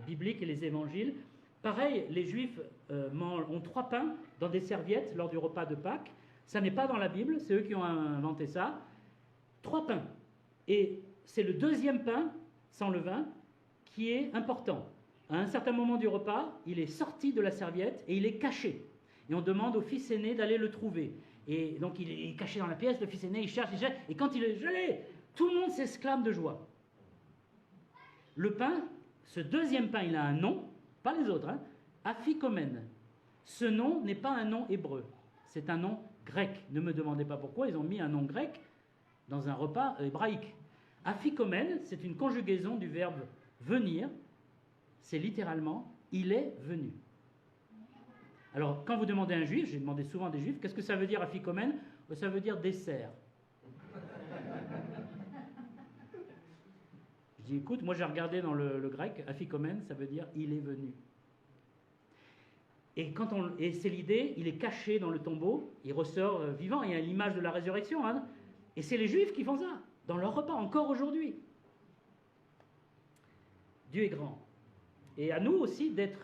biblique et les évangiles. Pareil, les Juifs ont 3 pains dans des serviettes lors du repas de Pâques. Ça n'est pas dans la Bible, c'est eux qui ont inventé ça. 3 pains. Et c'est le 2e pain, sans levain, qui est important. À un certain moment du repas, il est sorti de la serviette et il est caché. Et on demande au fils aîné d'aller le trouver. Et donc il est caché dans la pièce, le fils aîné, il cherche, et quand il est gelé, tout le monde s'exclame de joie. Le pain Ce deuxième pain, il a un nom, pas les autres, hein, Aphikomène. Ce nom n'est pas un nom hébreu, c'est un nom grec. Ne me demandez pas pourquoi, ils ont mis un nom grec dans un repas hébraïque. Aphikomène, c'est une conjugaison du verbe venir, c'est littéralement « il est venu ». Alors, quand vous demandez à un juif, j'ai demandé souvent à des juifs, qu'est-ce que ça veut dire aphikomène? Ça veut dire dessert. Je dis, écoute, moi j'ai regardé dans le grec, aphikomène, ça veut dire il est venu. Et c'est l'idée, il est caché dans le tombeau, il ressort vivant, il y a l'image de la résurrection. Hein, et c'est les juifs qui font ça, dans leur repas, encore aujourd'hui. Dieu est grand. Et à nous aussi d'être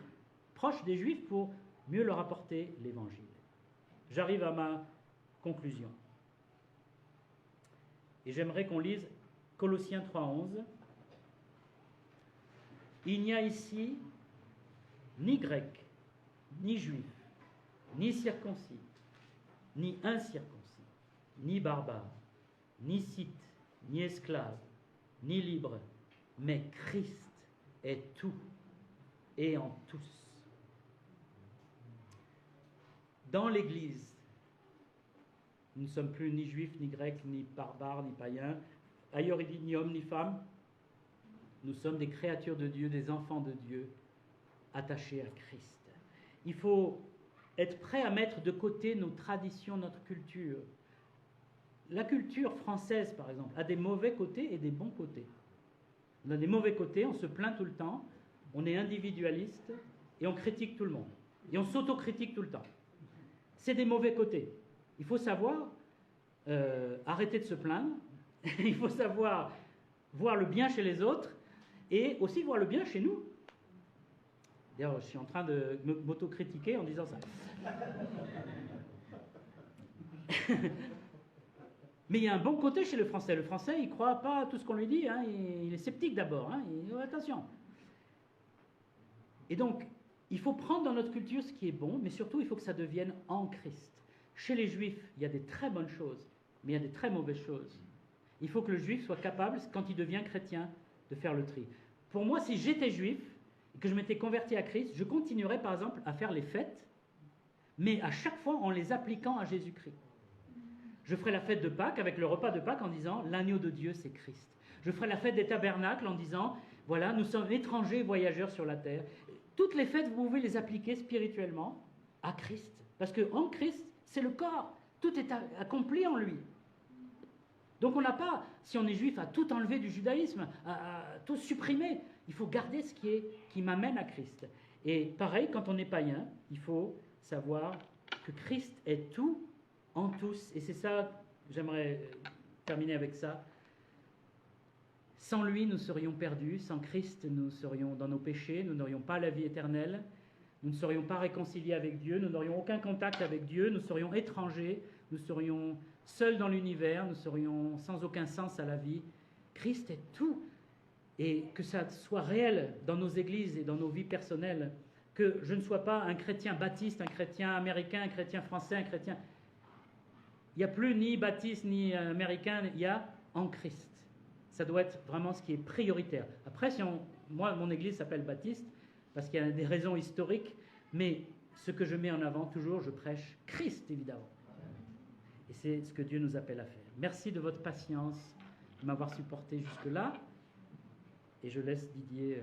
proches des juifs pour mieux leur apporter l'évangile. J'arrive à ma conclusion. Et j'aimerais qu'on lise Colossiens 3,11. Il n'y a ici ni grec, ni juif, ni circoncis, ni incirconcis, ni barbare, ni scythe, ni esclave, ni libre, mais Christ est tout et en tous. Dans l'Église, nous ne sommes plus ni juifs, ni grecs, ni barbares, ni païens. Ailleurs, il dit ni homme, ni femme. Nous sommes des créatures de Dieu, des enfants de Dieu, attachés à Christ. Il faut être prêt à mettre de côté nos traditions, notre culture. La culture française, par exemple, a des mauvais côtés et des bons côtés. On a des mauvais côtés, on se plaint tout le temps, on est individualiste et on critique tout le monde. Et on s'autocritique tout le temps. C'est des mauvais côtés. Il faut savoir arrêter de se plaindre, il faut savoir voir le bien chez les autres et aussi voir le bien chez nous. D'ailleurs, je suis en train de m'autocritiquer en disant ça. Mais il y a un bon côté chez le Français. Le Français, il ne croit pas à tout ce qu'on lui dit. Hein. Il est sceptique d'abord. Hein. Attention. Et donc, il faut prendre dans notre culture ce qui est bon, mais surtout, il faut que ça devienne en Christ. Chez les Juifs, il y a des très bonnes choses, mais il y a des très mauvaises choses. Il faut que le Juif soit capable, quand il devient chrétien, de faire le tri. Pour moi, si j'étais Juif, et que je m'étais converti à Christ, je continuerais, par exemple, à faire les fêtes, mais à chaque fois en les appliquant à Jésus-Christ. Je ferai la fête de Pâques avec le repas de Pâques en disant « l'agneau de Dieu, c'est Christ ». Je ferai la fête des tabernacles en disant « voilà, nous sommes étrangers voyageurs sur la terre ». Toutes les fêtes, vous pouvez les appliquer spirituellement à Christ. Parce qu'en Christ, c'est le corps. Tout est accompli en lui. Donc on n'a pas, si on est juif, à tout enlever du judaïsme, à tout supprimer. Il faut garder ce qui m'amène à Christ. Et pareil, quand on est païen, il faut savoir que Christ est tout en tous. Et c'est ça, j'aimerais terminer avec ça. Sans lui, nous serions perdus. Sans Christ, nous serions dans nos péchés. Nous n'aurions pas la vie éternelle. Nous ne serions pas réconciliés avec Dieu. Nous n'aurions aucun contact avec Dieu. Nous serions étrangers. Nous serions seuls dans l'univers. Nous serions sans aucun sens à la vie. Christ est tout. Et que ça soit réel dans nos églises et dans nos vies personnelles. Que je ne sois pas un chrétien baptiste, un chrétien américain, un chrétien français, un chrétien... Il n'y a plus ni baptiste ni américain, il y a en Christ. Ça doit être vraiment ce qui est prioritaire. Après, moi, mon église s'appelle baptiste parce qu'il y a des raisons historiques, mais ce que je mets en avant toujours, je prêche Christ, évidemment. Et c'est ce que Dieu nous appelle à faire. Merci de votre patience, de m'avoir supporté jusque-là. Et je laisse Didier...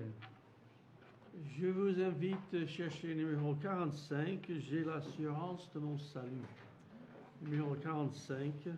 Je vous invite à chercher le numéro 45, j'ai l'assurance de mon salut. Numéro 45.